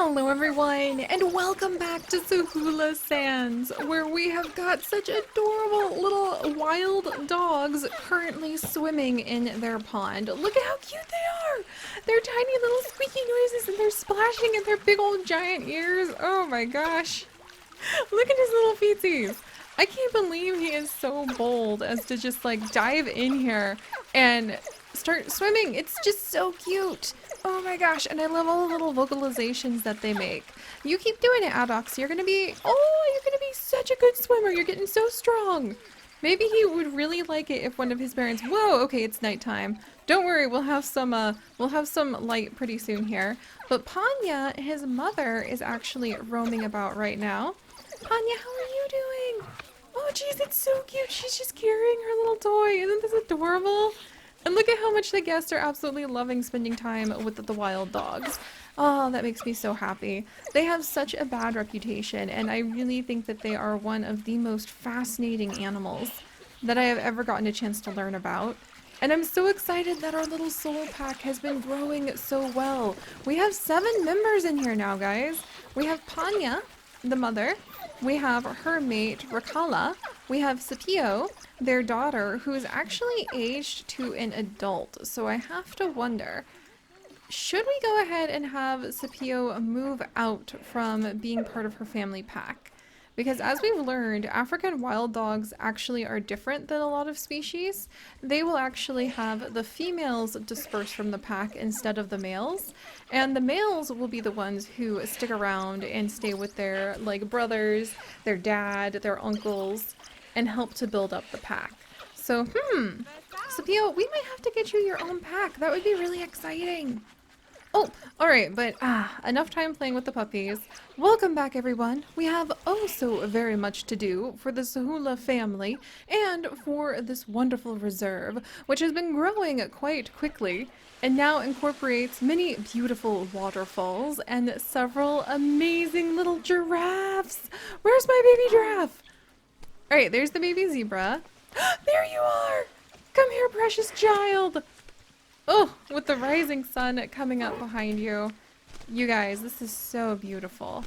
Hello everyone, and welcome back to Sohula Sands, where we have got such adorable little wild dogs currently swimming in their pond. Look at how cute they are! They're tiny little squeaky noises and they're splashing in their big old giant ears. Oh my gosh. Look at his little feetsies. I can't believe he is so bold as to just like dive in here and start swimming. It's just so cute. Oh my gosh, and I love all the little vocalizations that they make. You keep doing it, Adox. You're gonna be such a good swimmer. You're getting so strong. Maybe he would really like it if one of his parents. Whoa, okay, it's nighttime. Don't worry, we'll have some light pretty soon here. But Panya, his mother, is actually roaming about right now. Panya, how are you doing? Oh jeez, it's so cute. She's just carrying her little toy. Isn't this adorable? And look at how much the guests are absolutely loving spending time with the wild dogs. Oh, that makes me so happy. They have such a bad reputation, and I really think that they are one of the most fascinating animals that I have ever gotten a chance to learn about. And I'm so excited that our little soul pack has been growing so well. We have 7 members in here now, guys. We have Panya, the mother. We have her mate, Rakala. We have Sapio, their daughter, who is actually aged to an adult. So I have to wonder, should we go ahead and have Sapio move out from being part of her family pack? Because as we've learned, African wild dogs actually are different than a lot of species. They will actually have the females disperse from the pack instead of the males. And the males will be the ones who stick around and stay with their like brothers, their dad, their uncles, and help to build up the pack. So, Sapio, we might have to get you your own pack. That would be really exciting. Oh, alright, but enough time playing with the puppies. Welcome back, everyone. We have oh so very much to do for the Sohula family and for this wonderful reserve, which has been growing quite quickly and now incorporates many beautiful waterfalls and several amazing little giraffes. Where's my baby giraffe? Alright, there's the baby zebra. There you are! Come here, precious child! Oh, with the rising sun coming up behind you. You guys, this is so beautiful.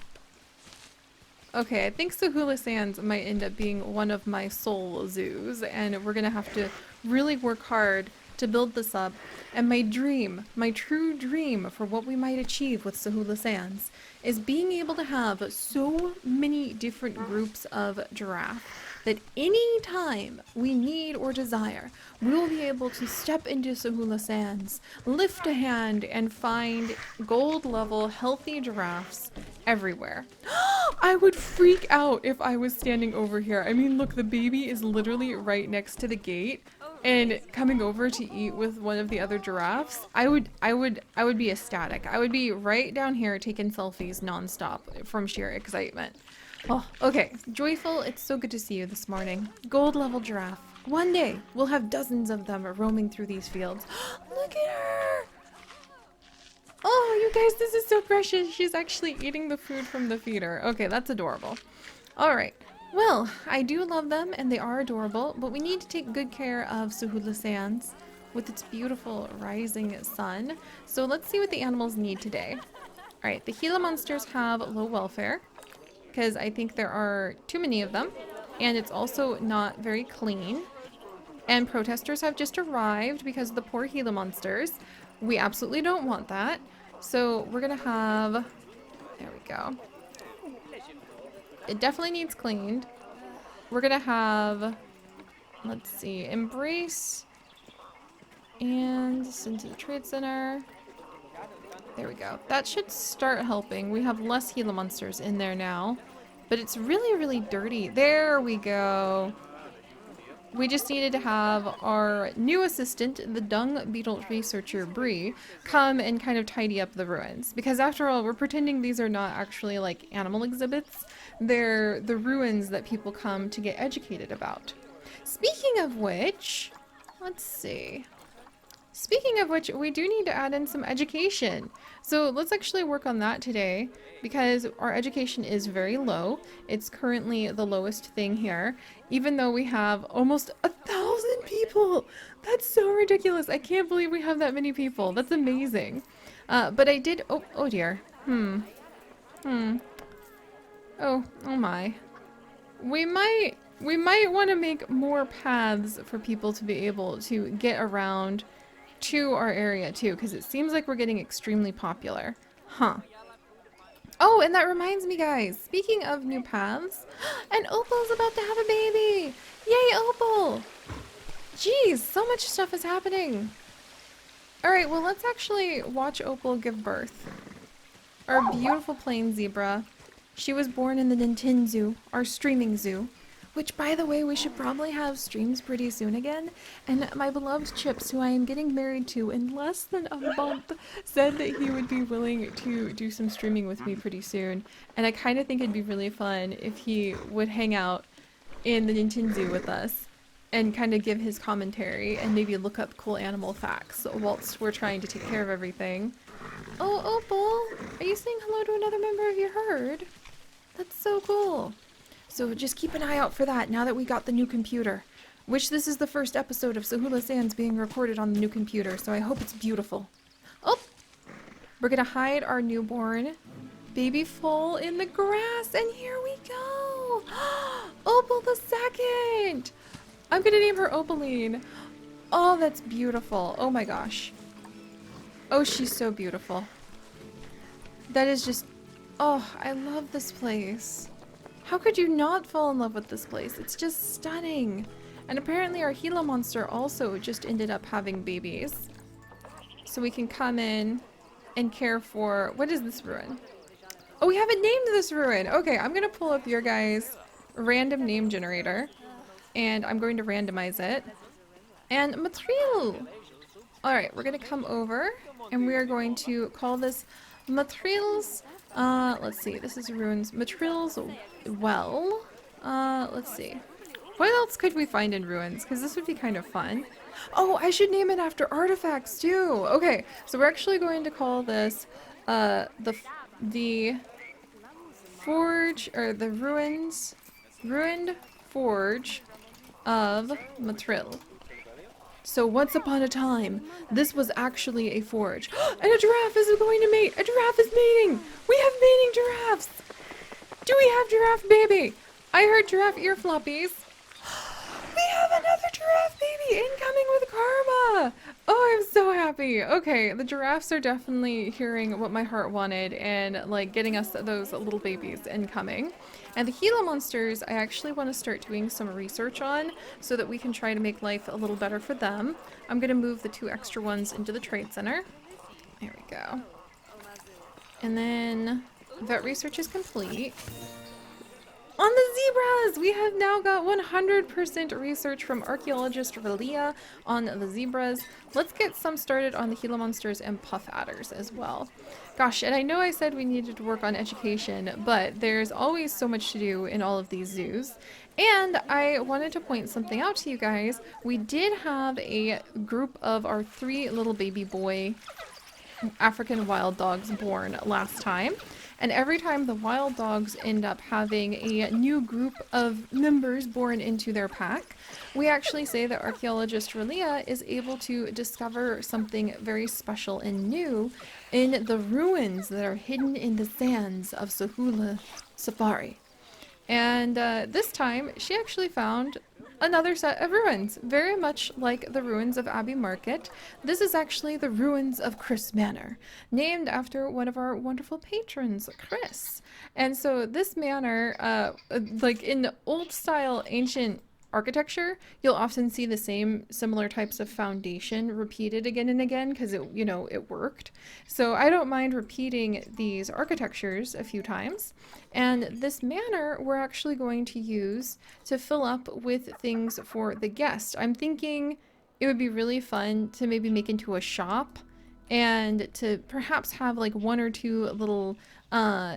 Okay, I think Sohula Sands might end up being one of my soul zoos, and we're gonna have to really work hard to build this up. And my dream, my true dream for what we might achieve with Sohula Sands is being able to have so many different groups of giraffe that any time we need or desire, we will be able to step into Sohula Sands, lift a hand, and find gold level healthy giraffes everywhere. I would freak out if I was standing over here. I mean, look, the baby is literally right next to the gate and coming over to eat with one of the other giraffes. I would be ecstatic. I would be right down here taking selfies nonstop from sheer excitement. Oh, okay. Joyful, it's so good to see you this morning. Gold level giraffe. One day, we'll have dozens of them roaming through these fields. Look at her! Oh, you guys, this is so precious. She's actually eating the food from the feeder. Okay, that's adorable. Alright. Well, I do love them and they are adorable, but we need to take good care of Sohula Sands with its beautiful rising sun. So let's see what the animals need today. Alright, the Gila monsters have low welfare, because I think there are too many of them, and it's also not very clean. And protesters have just arrived because of the poor Gila monsters. We absolutely don't want that. So we're gonna have, there we go. It definitely needs cleaned. We're gonna have, let's see, embrace and send to the trade center. There we go. That should start helping. We have less Gila monsters in there now. But it's really, really dirty. There we go. We just needed to have our new assistant, the dung beetle researcher, Bree, come and kind of tidy up the ruins. Because after all, we're pretending these are not actually like animal exhibits. They're the ruins that people come to get educated about. Speaking of which, let's see. Speaking of which, we do need to add in some education. So let's actually work on that today because our education is very low. It's currently the lowest thing here, even though we have almost 1,000 people. That's so ridiculous. I can't believe we have that many people. That's amazing. But I did, oh dear. Hmm. Oh my. We might want to make more paths for people to be able to get around to our area too, because it seems like we're getting extremely popular. Huh. Oh, and that reminds me, guys. Speaking of new paths, and Opal's about to have a baby. Yay, Opal! Jeez, so much stuff is happening. All right, well, let's actually watch Opal give birth. Our beautiful plain zebra. She was born in the Nintendo Zoo, our streaming zoo. Which, by the way, we should probably have streams pretty soon again. And my beloved Chips, who I am getting married to in less than a month, said that he would be willing to do some streaming with me pretty soon. And I kind of think it'd be really fun if he would hang out in the Nintendo Zoo with us and kind of give his commentary and maybe look up cool animal facts whilst we're trying to take care of everything. Oh, Opal, are you saying hello to another member of your herd? That's so cool. So just keep an eye out for that now that we got the new computer. Which this is the first episode of Sohula Sands being recorded on the new computer, so I hope it's beautiful. Oh! We're gonna hide our newborn baby foal in the grass, and here we go! Opal the second! I'm gonna name her Opaline. Oh, that's beautiful. Oh my gosh. Oh, she's so beautiful. That is just... Oh, I love this place. How could you not fall in love with this place? It's just stunning. And apparently our Gila monster also just ended up having babies. So we can come in and care for... What is this ruin? Oh, we haven't named this ruin. Okay, I'm going to pull up your guys' random name generator. And I'm going to randomize it. And Matril! Alright, we're going to come over. And we are going to call this Matril's... let's see. This is ruins. Matril's well. Let's see. What else could we find in ruins? Because this would be kind of fun. Oh, I should name it after artifacts too. Okay, so we're actually going to call this the forge or the ruined forge of Matril. So once upon a time, this was actually a forge. And a giraffe is going to mate! A giraffe is mating! We have mating giraffes! Do we have giraffe baby? I heard giraffe ear floppies. We have another giraffe baby incoming with karma! Oh, I'm so happy. Okay, the giraffes are definitely hearing what my heart wanted and like getting us those little babies incoming. And the Gila monsters, I actually want to start doing some research on so that we can try to make life a little better for them. I'm going to move the 2 extra ones into the trade center. There we go. And then vet research is complete. On the zebras! We have now got 100% research from archaeologist Relia on the zebras. Let's get some started on the Gila monsters and puff adders as well. Gosh, and I know I said we needed to work on education, but there's always so much to do in all of these zoos. And I wanted to point something out to you guys. We did have a group of our 3 little baby boy African wild dogs born last time. And every time the wild dogs end up having a new group of members born into their pack, we actually say that archaeologist Relia is able to discover something very special and new in the ruins that are hidden in the sands of Sohula Safari. And this time, she actually found another set of ruins, very much like the ruins of Abbey Market. This is actually the ruins of Chris Manor, named after one of our wonderful patrons, Chris. And so this manor, like in old style ancient architecture, you'll often see the same similar types of foundation repeated again and again because it, you know, it worked. So I don't mind repeating these architectures a few times. And this manor we're actually going to use to fill up with things for the guest. I'm thinking it would be really fun to maybe make into a shop and to perhaps have like 1 or 2 little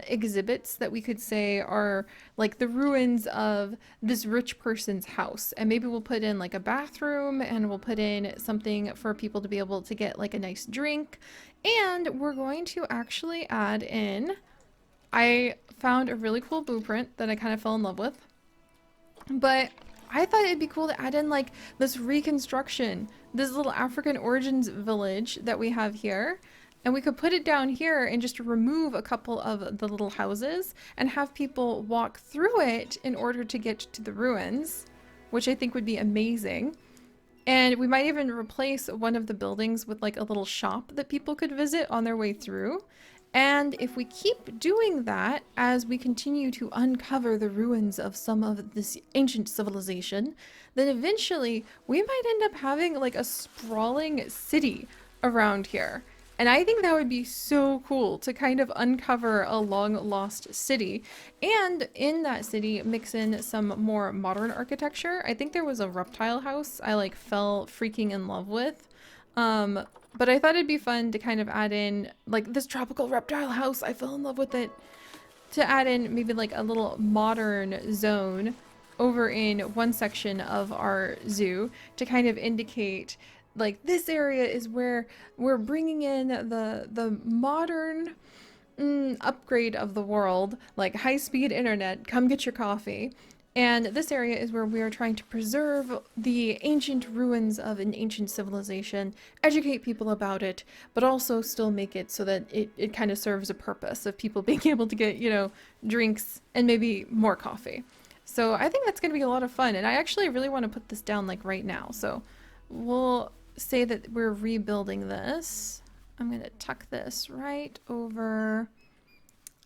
exhibits that we could say are like the ruins of this rich person's house, and maybe we'll put in like a bathroom and we'll put in something for people to be able to get like a nice drink. And we're going to actually add in, I found a really cool blueprint that I kind of fell in love with, but I thought it'd be cool to add in like this reconstruction, this little African origins village that we have here. And we could put it down here and just remove a couple of the little houses and have people walk through it in order to get to the ruins, which I think would be amazing. And we might even replace one of the buildings with like a little shop that people could visit on their way through. And if we keep doing that as we continue to uncover the ruins of some of this ancient civilization, then eventually we might end up having like a sprawling city around here. And I think that would be so cool to kind of uncover a long lost city. And in that city, mix in some more modern architecture. I think there was a reptile house I like fell freaking in love with. But I thought it'd be fun to kind of add in like this tropical reptile house. I fell in love with it. To add in maybe like a little modern zone over in one section of our zoo to kind of indicate like this area is where we're bringing in the modern upgrade of the world, like high-speed internet, come get your coffee. And this area is where we are trying to preserve the ancient ruins of an ancient civilization, educate people about it, but also still make it so that it kind of serves a purpose of people being able to get, you know, drinks and maybe more coffee. So I think that's going to be a lot of fun. And I actually really want to put this down like right now. So we'll say that we're rebuilding this. I'm going to tuck this right over,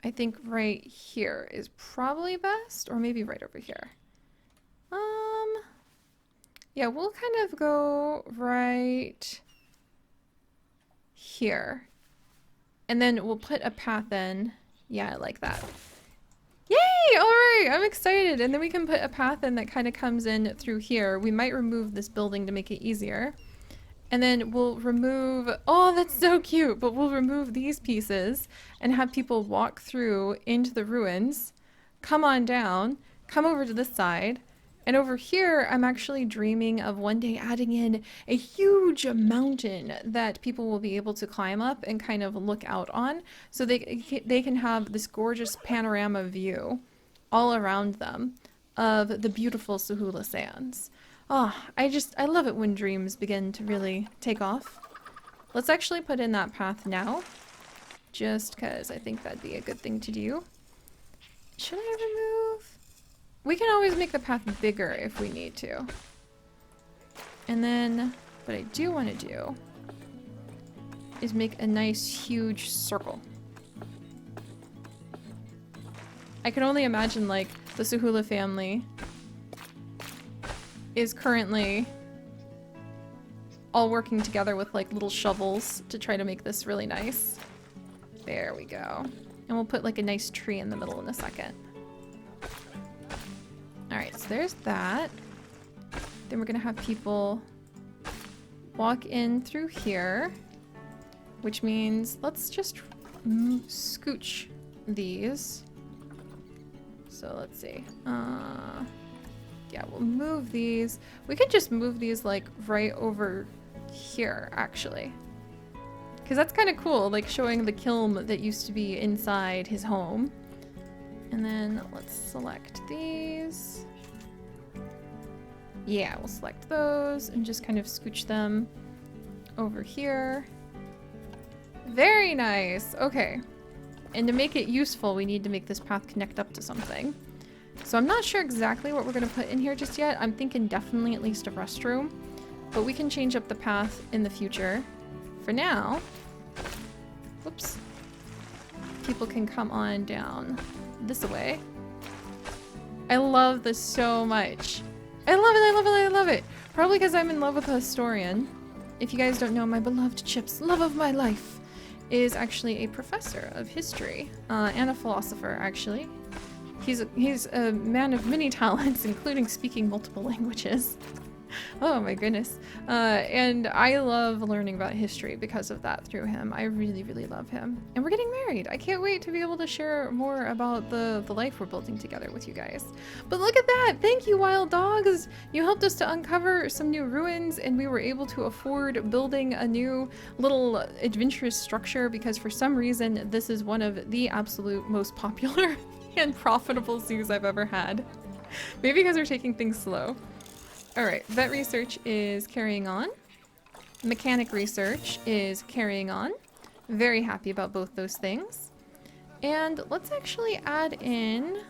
I think right here is probably best, or maybe right over here. Yeah, we'll kind of go right here. And then we'll put a path in. Yeah, I like that. Yay! All right, I'm excited. And then we can put a path in that kind of comes in through here. We might remove this building to make it easier. And then we'll remove, oh, that's so cute, but we'll remove these pieces and have people walk through into the ruins, come on down, come over to this side. And over here, I'm actually dreaming of one day adding in a huge mountain that people will be able to climb up and kind of look out on. So they can have this gorgeous panorama view all around them of the beautiful Sohula Sands. Oh, I love it when dreams begin to really take off. Let's actually put in that path now, just because I think that'd be a good thing to do. Should I remove? We can always make the path bigger if we need to. And then what I do want to do is make a nice huge circle. I can only imagine like the Sohula family is currently all working together with like little shovels to try to make this really nice. There we go. And we'll put like a nice tree in the middle in a second. Alright, so there's that. Then we're gonna have people walk in through here, which means let's just scooch these. So let's see. Yeah, we'll move these. We could just move these like right over here, actually. Because that's kind of cool, like showing the kiln that used to be inside his home. And then let's select these. Yeah, we'll select those and just kind of scooch them over here. Very nice. Okay. And to make it useful, we need to make this path connect up to something. So I'm not sure exactly what we're going to put in here just yet. I'm thinking definitely at least a restroom. But we can change up the path in the future. For now, whoops, people can come on down this way. I love this so much. I love it, I love it, I love it. Probably because I'm in love with a historian. If you guys don't know, my beloved Chip's love of my life is actually a professor of history and a philosopher, actually. He's a man of many talents, including speaking multiple languages. Oh my goodness. And I love learning about history because of that through him. I really, really love him. And we're getting married. I can't wait to be able to share more about the life we're building together with you guys. But look at that! Thank you, wild dogs! You helped us to uncover some new ruins, and we were able to afford building a new little adventurous structure because for some reason this is one of the absolute most popular and profitable zoos I've ever had. Maybe because we're taking things slow. Alright, vet research is carrying on. Mechanic research is carrying on. Very happy about both those things. And let's actually add in...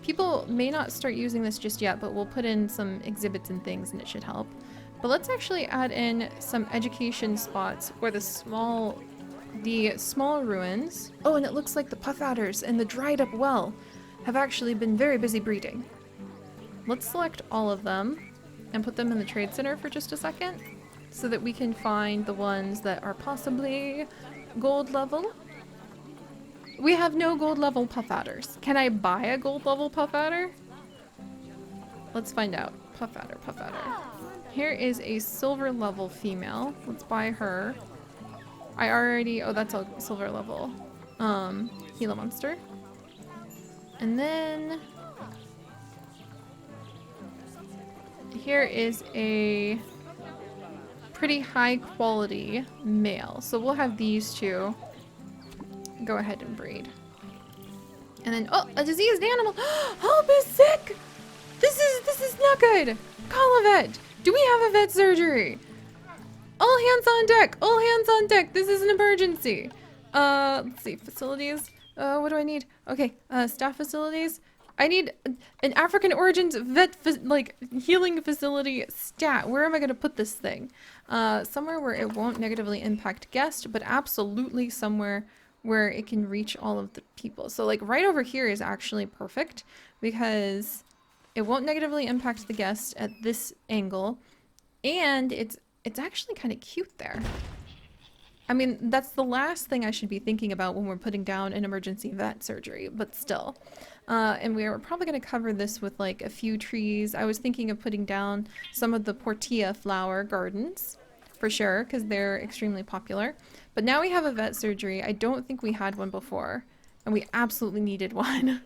People may not start using this just yet, but we'll put in some exhibits and things and it should help. But let's actually add in some education spots where the small ruins... Oh, and it looks like the puff adders and the dried up well have actually been very busy breeding. Let's select all of them and put them in the trade center for just a second so that we can find the ones that are possibly gold level. We have no gold level puff adders. Can I buy a gold level puff adder? Let's find out. Puff adder, puff adder. Here is a silver level female. Let's buy her. I already, oh, that's a silver level Gila monster. And then here is a pretty high quality male. So we'll have these two go ahead and breed. And then, oh, a diseased animal. Help is sick. This is not good. Call a vet. Do we have a vet surgery? All hands on deck. All hands on deck. This is an emergency. Let's see, facilities. What do I need? Okay, staff facilities. I need an African origins vet, healing facility stat. Where am I going to put this thing? Somewhere where it won't negatively impact guests, but absolutely somewhere where it can reach all of the people. So like right over here is actually perfect because it won't negatively impact the guest at this angle. And it's actually kind of cute there. I mean, that's the last thing I should be thinking about when we're putting down an emergency vet surgery, but still. And we're probably going to cover this with like a few trees. I was thinking of putting down some of the portilla flower gardens for sure, because they're extremely popular. But now we have a vet surgery. I don't think we had one before, and we absolutely needed one.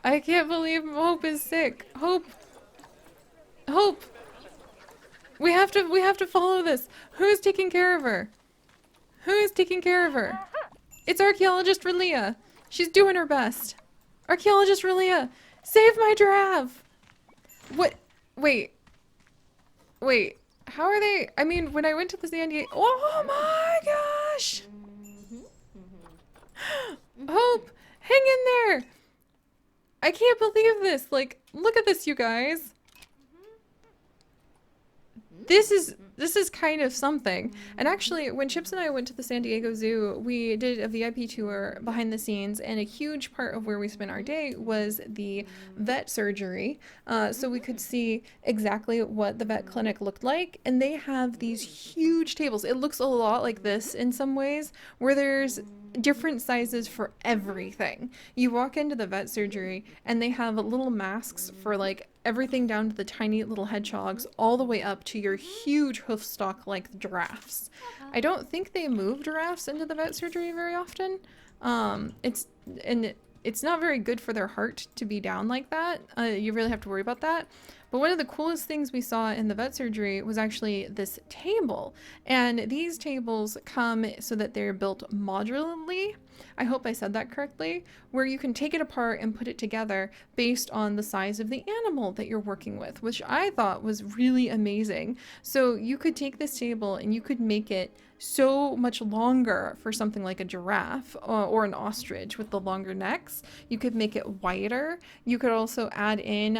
I can't believe Hope is sick. Hope. Hope. We have to follow this. Who's taking care of her? Who is taking care of her? It's Archaeologist Relia. She's doing her best. Archaeologist Relia, save my giraffe. What? Wait. Wait. How are they? I mean, when I went to the San Diego... Oh my gosh! Hope, hang in there! I can't believe this. Like, look at this, you guys. This is kind of something. And actually, when Chips and I went to the San Diego Zoo, we did a VIP tour behind the scenes, and a huge part of where we spent our day was the vet surgery. So we could see exactly what the vet clinic looked like, and they have these huge tables. It looks a lot like this in some ways, where there's different sizes for everything. You walk into the vet surgery and they have little masks for like everything down to the tiny little hedgehogs all the way up to your huge hoof stock like giraffes. I don't think they move giraffes into the vet surgery very often. It's not very good for their heart to be down like that. You really have to worry about that. But one of the coolest things we saw in the vet surgery was actually this table. And these tables come so that they're built modularly. I hope I said that correctly. Where you can take it apart and put it together based on the size of the animal that you're working with, which I thought was really amazing. So you could take this table and you could make it so much longer for something like a giraffe or an ostrich with the longer necks. You could make it wider. You could also add in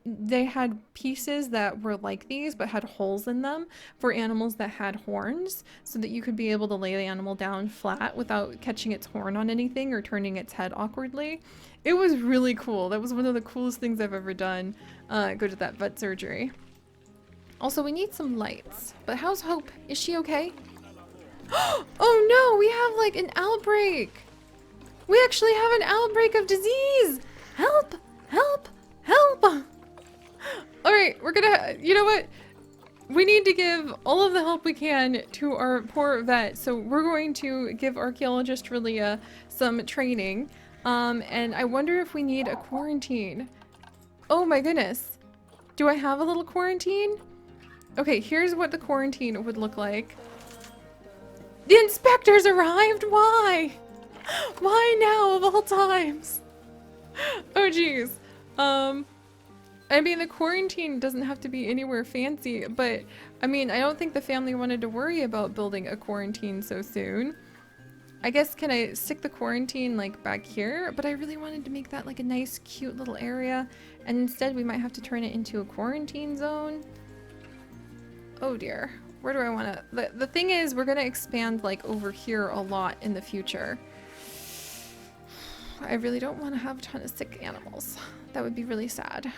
they had pieces that were like these but had holes in them for animals that had horns, so that you could be able to lay the animal down flat without catching its horn on anything or turning its head awkwardly. It was really cool. That was one of the coolest things I've ever done, go to that vet surgery. Also, we need some lights. But how's Hope? Is she okay? Oh no, we have like an outbreak. We actually have an outbreak of disease. Help, help, help. All right, we're gonna, you know what? We need to give all of the help we can to our poor vet. So we're going to give Archaeologist Relia some training. And I wonder if we need a quarantine. Oh my goodness. Do I have a little quarantine? Okay, here's what the quarantine would look like. The inspectors arrived! Why? Why now of all times? Oh geez. I mean, the quarantine doesn't have to be anywhere fancy, but I mean, I don't think the family wanted to worry about building a quarantine so soon. I guess, can I stick the quarantine like back here? But I really wanted to make that like a nice, cute little area. And instead we might have to turn it into a quarantine zone. Oh dear. Where do I want to... The thing is, we're going to expand like over here a lot in the future. I really don't want to have a ton of sick animals. That would be really sad.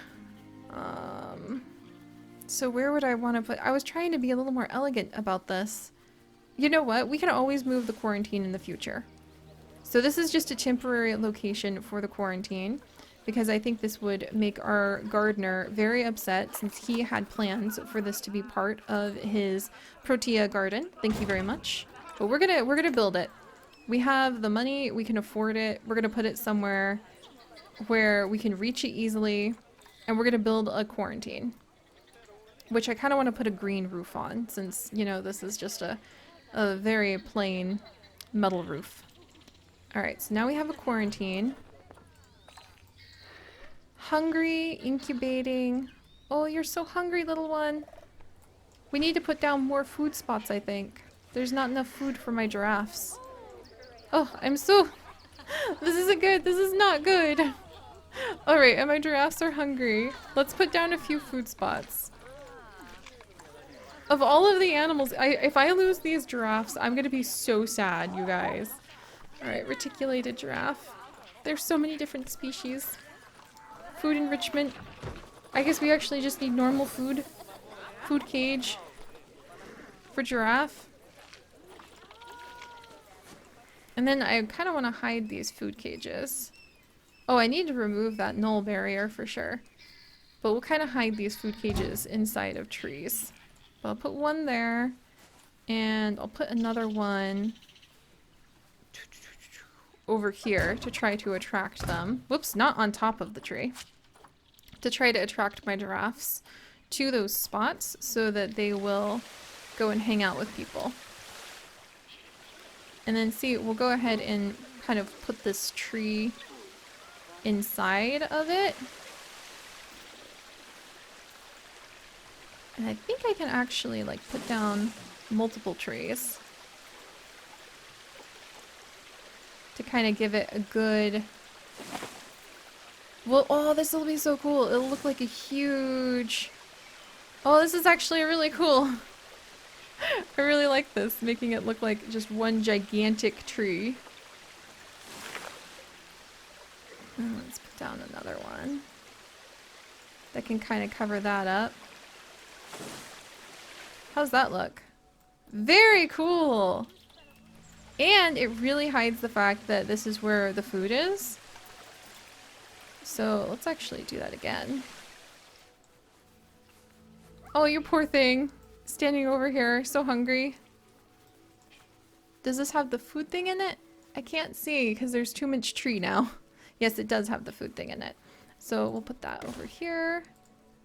So where would I want to put... I was trying to be a little more elegant about this. You know what? We can always move the quarantine in the future. So this is just a temporary location for the quarantine, because I think this would make our gardener very upset since he had plans for this to be part of his Protea garden. Thank you very much. But we're gonna build it. We have the money, we can afford it. We're gonna put it somewhere where we can reach it easily, and we're gonna build a quarantine. Which I kind of want to put a green roof on, since, you know, this is just a very plain metal roof. Alright, so now we have a quarantine. Hungry, incubating. Oh, you're so hungry, little one. We need to put down more food spots, I think. There's not enough food for my giraffes. Oh, I'm so... This isn't good. This is not good. Alright, and my giraffes are hungry. Let's put down a few food spots. Of all of the animals, if I lose these giraffes, I'm gonna be so sad, you guys. Alright, reticulated giraffe. There's so many different species. Food enrichment. I guess we actually just need normal food. Food cage. For giraffe. And then I kind of want to hide these food cages. Oh, I need to remove that null barrier for sure. But we'll kind of hide these food cages inside of trees. But I'll put one there, and I'll put another one over here to try to attract them. Whoops, not on top of the tree. To try to attract my giraffes to those spots so that they will go and hang out with people. And then see, we'll go ahead and kind of put this tree inside of it. And I think I can actually like put down multiple trees to kind of give it a good... Well, oh, this will be so cool. It'll look like a huge... Oh, this is actually really cool. I really like this, making it look like just one gigantic tree. And let's put down another one that can kind of cover that up. How's that look? Very cool! And it really hides the fact that this is where the food is. So let's actually do that again. Oh, you poor thing. Standing over here, so hungry. Does this have the food thing in it? I can't see because there's too much tree now. Yes, it does have the food thing in it. So we'll put that over here.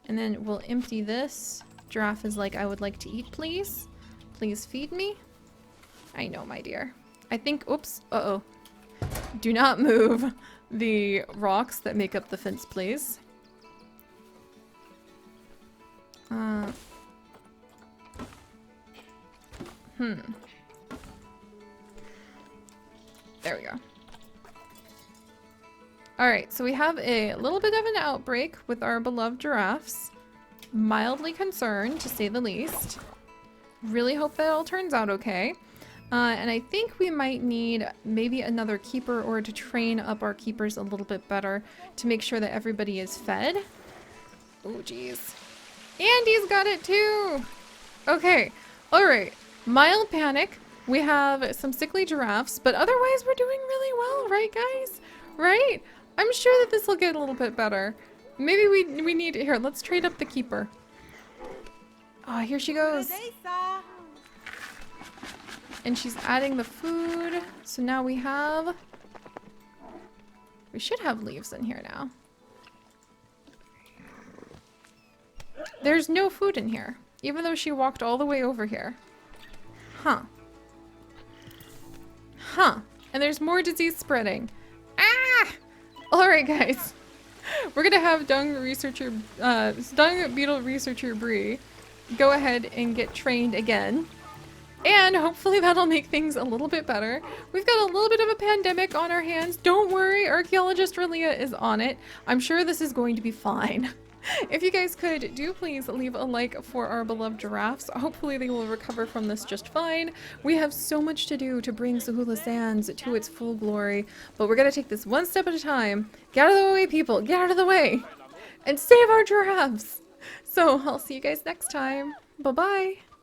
And then we'll empty this. Giraffe is like, I would like to eat, please. Please feed me. I know, my dear. I think, oops, uh-oh. Do not move the rocks that make up the fence, please. There we go. Alright, so we have a little bit of an outbreak with our beloved giraffes. Mildly concerned, to say the least. Really hope that all turns out okay. And I think we might need maybe another keeper or to train up our keepers a little bit better to make sure that everybody is fed. Oh, geez. Andy's got it too! Okay, alright. Mild panic. We have some sickly giraffes, but otherwise we're doing really well, right guys? Right? I'm sure that this will get a little bit better. Maybe we need... Here, let's trade up the keeper. Oh, here she goes. And she's adding the food. So now we have... We should have leaves in here now. There's no food in here, even though she walked all the way over here. Huh. Huh. And there's more disease spreading. Ah! Alright, guys. We're gonna have dung beetle researcher Bree go ahead and get trained again. And hopefully that'll make things a little bit better. We've got a little bit of a pandemic on our hands. Don't worry, Archaeologist Relia is on it. I'm sure this is going to be fine. If you guys could, do please leave a like for our beloved giraffes. Hopefully they will recover from this just fine. We have so much to do to bring Sohula Sands to its full glory, but we're gonna take this one step at a time. Get out of the way, people! Get out of the way! And save our giraffes! So, I'll see you guys next time. Bye-bye!